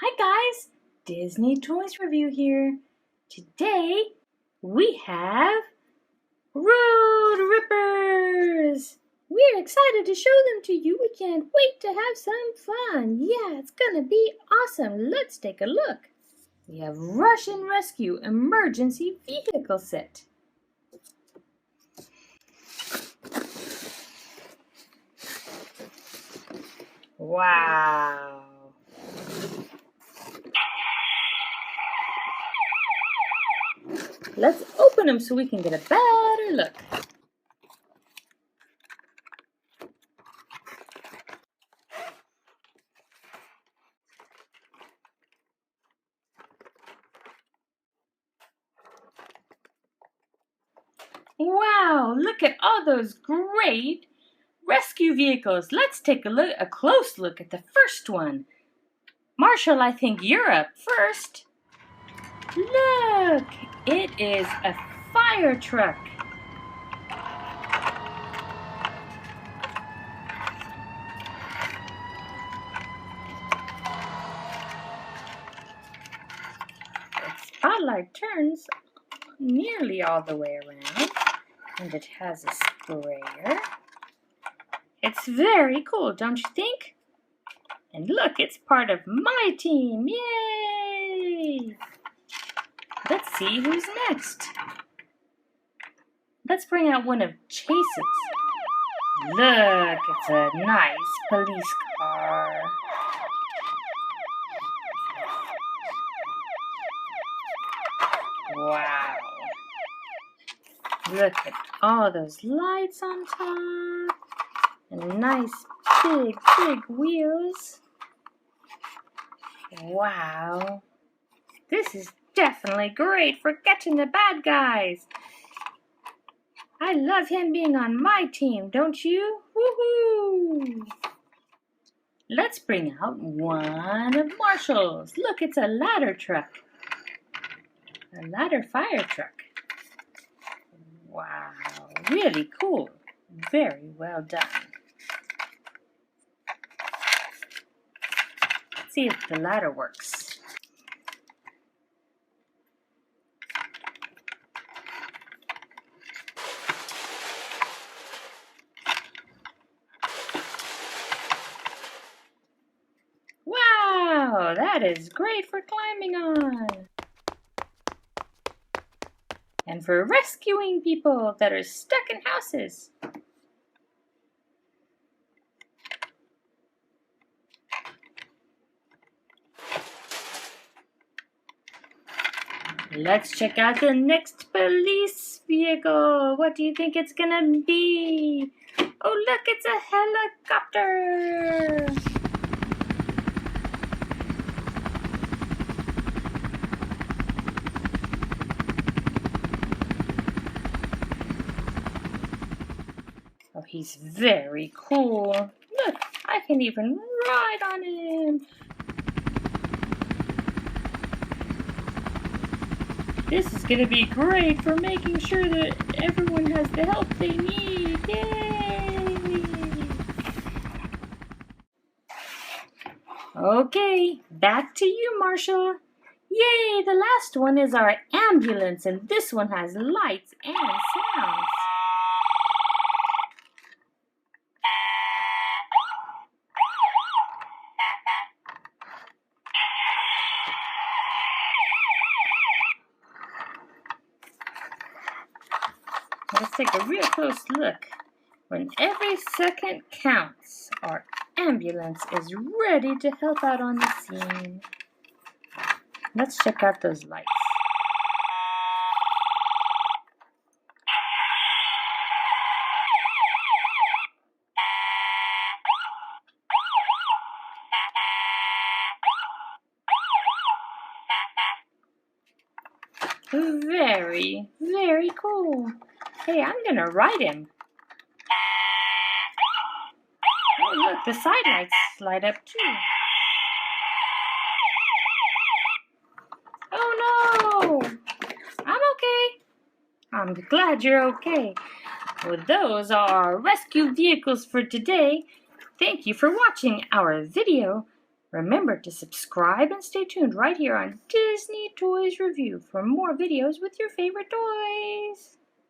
Hi guys, Disney Toys Review here. Today we have Road Rippers. We're excited to show them to you. We can't wait to have some fun. Yeah, it's gonna be awesome. Let's take a look. We have Russian Rescue Emergency Vehicle Set. Wow. Let's open them so we can get a better look. Wow, look at all those great rescue vehicles. Let's take a close look at the first one. Marshall, I think you're up first. Look, it is a fire truck. The spotlight turns nearly all the way around, and it has a sprayer. It's very cool, don't you think? And look, it's part of my team. Yay! Let's see who's next. Let's bring out one of Chase's. Look, it's a nice police car. Wow. Look at all those lights on top. And nice big wheels. Wow. This is definitely great for catching the bad guys. I love him being on my team, don't you? Woohoo! Let's bring out one of Marshall's. Look, it's a ladder truck. A ladder fire truck. Wow, really cool. Very well done. Let's see if the ladder works. Wow, that is great for climbing on. And for rescuing people that are stuck in houses. Let's check out the next police vehicle. What do you think it's gonna be? Oh, look, it's a helicopter. Oh, he's very cool. Look, I can even ride on him. This is going to be great for making sure that everyone has the help they need. Yay! Okay, back to you, Marshall. Yay, the last one is our ambulance, and this one has lights and sounds. Let's take a real close look. When every second counts, our ambulance is ready to help out on the scene. Let's check out those lights. Very cool. Hey, I'm gonna ride him. Oh, look, the side lights light up too. Oh no! I'm okay. I'm glad you're okay. Well, those are our rescue vehicles for today. Thank you for watching our video. Remember to subscribe and stay tuned right here on Disney Toys Review for more videos with your favorite toys.